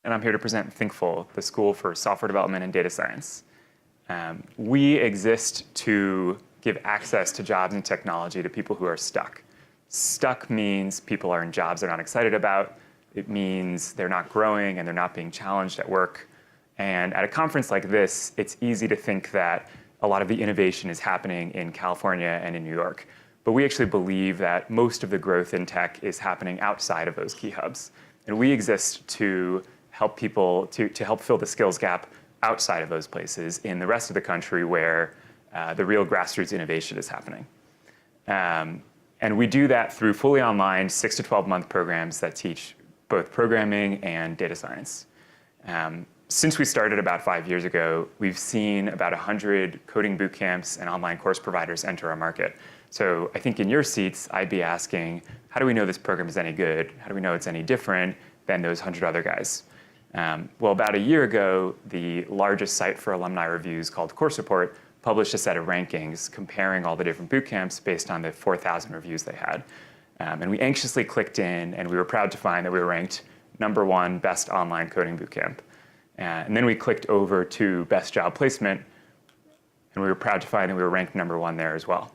and I'm here to present Thinkful, the School for Software Development and Data Science. We exist to give access to jobs and technology to people who are stuck. Stuck means people are in jobs they're not excited about. It means they're not growing and they're not being challenged at work. And at a conference like this, it's easy to think that a lot of the innovation is happening in California and in New York. But we actually believe that most of the growth in tech is happening outside of those key hubs. And we exist to help people, to help fill the skills gap outside of those places in the rest of the country where the real grassroots innovation is happening. And we do that through fully online 6 to 12-month programs that teach both programming and data science. Since we started about 5 years ago, we've seen about 100 coding boot camps and online course providers enter our market. So I think in your seats, I'd be asking, how do we know this program is any good? How do we know it's any different than those 100 other guys? Well, about a year ago, the largest site for alumni reviews called Course Report published a set of rankings comparing all the different boot camps based on the 4,000 reviews they had. And we anxiously clicked in, and we were proud to find that we were ranked #1 best online coding boot camp. And then we clicked over to best job placement, and we were proud to find that we were ranked #1 there as well.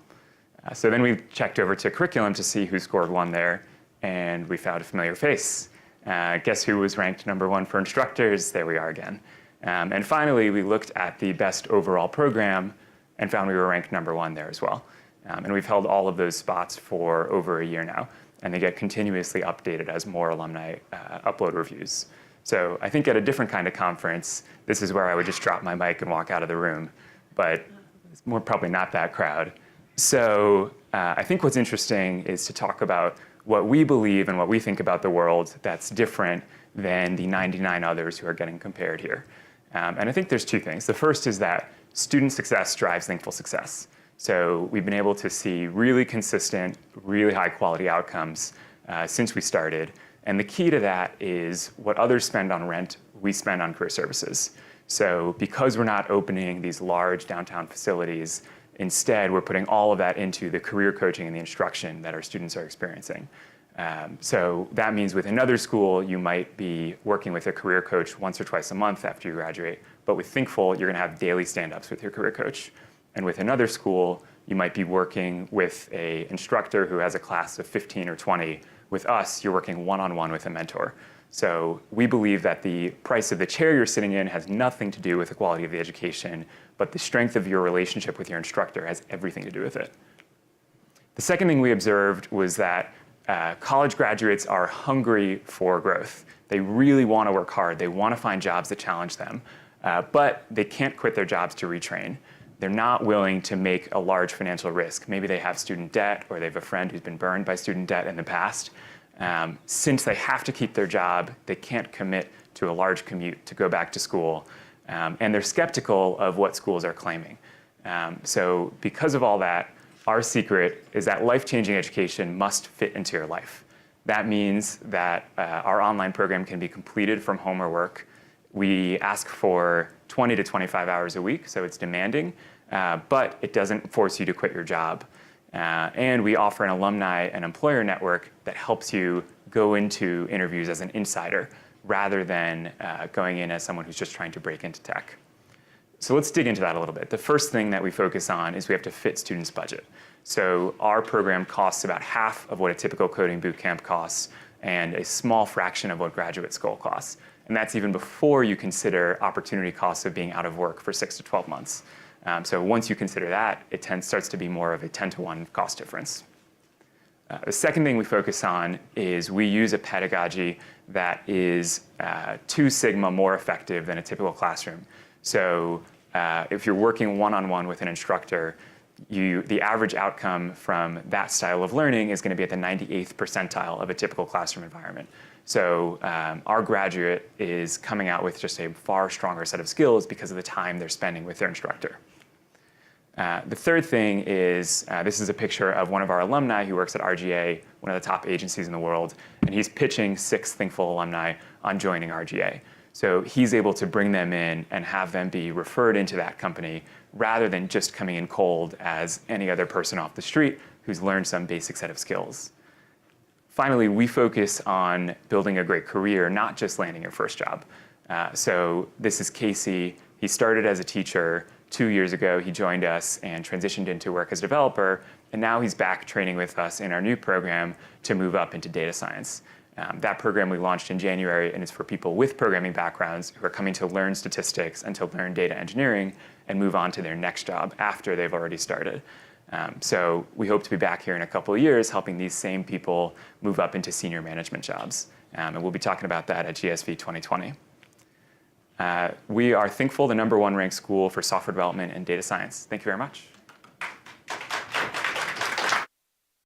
So then we checked over to curriculum to see who scored 1 there, and we found a familiar face. Guess who was ranked #1 for instructors? There we are again. And finally, we looked at the best overall program and found we were ranked #1 there as well. And we've held all of those spots for over a year now, and they get continuously updated as more alumni upload reviews. So I think at a different kind of conference, this is where I would just drop my mic and walk out of the room, but it's probably not that crowd. So I think what's interesting is to talk about what we believe and what we think about the world that's different than the 99 others who are getting compared here. And I think there's 2 things. The first is that student success drives Thinkful success. So we've been able to see really consistent, really high quality outcomes since we started. And the key to that is what others spend on rent, we spend on career services. So because we're not opening these large downtown facilities, instead, we're putting all of that into the career coaching and the instruction that our students are experiencing. So that means with another school, you might be working with a career coach once or twice a month after you graduate. But with Thinkful, you're going to have daily stand-ups with your career coach. And with another school, you might be working with an instructor who has a class of 15 or 20. With us, you're working one-on-one with a mentor. So we believe that the price of the chair you're sitting in has nothing to do with the quality of the education, but the strength of your relationship with your instructor has everything to do with it. The second thing we observed was that college graduates are hungry for growth. They really want to work hard. They want to find jobs that challenge them, but they can't quit their jobs to retrain. They're not willing to make a large financial risk. Maybe they have student debt, or they have a friend who's been burned by student debt in the past. Since they have to keep their job, they can't commit to a large commute to go back to school, and they're skeptical of what schools are claiming. So because of all that, our secret is that life-changing education must fit into your life. That means that our online program can be completed from home or work. We ask for 20 to 25 hours a week, so it's demanding, but it doesn't force you to quit your job. And we offer an alumni and employer network that helps you go into interviews as an insider rather than going in as someone who's just trying to break into tech. So let's dig into that a little bit. The first thing that we focus on is we have to fit students' budget. So our program costs about half of what a typical coding bootcamp costs and a small fraction of what graduate school costs. And that's even before you consider opportunity costs of being out of work for 6 to 12 months. So once you consider that, it starts to be more of a 10-to-1 cost difference. The second thing we focus on is we use a pedagogy that is 2 sigma more effective than a typical classroom. So if you're working one-on-one with an instructor, the average outcome from that style of learning is going to be at the 98th percentile of a typical classroom environment. So our graduate is coming out with just a far stronger set of skills because of the time they're spending with their instructor. The third thing is, this is a picture of one of our alumni who works at RGA, one of the top agencies in the world, and he's pitching 6 Thinkful alumni on joining RGA. So he's able to bring them in and have them be referred into that company rather than just coming in cold as any other person off the street who's learned some basic set of skills. Finally, we focus on building a great career, not just landing your first job. So this is Casey. He started as a teacher 2 years ago. He joined us and transitioned into work as a developer. And now he's back training with us in our new program to move up into data science. That program we launched in January, and it's for people with programming backgrounds who are coming to learn statistics and to learn data engineering and move on to their next job after they've already started. So we hope to be back here in a couple of years helping these same people move up into senior management jobs. And we'll be talking about that at GSV 2020. We are Thinkful, the #1 ranked school for software development and data science. Thank you very much.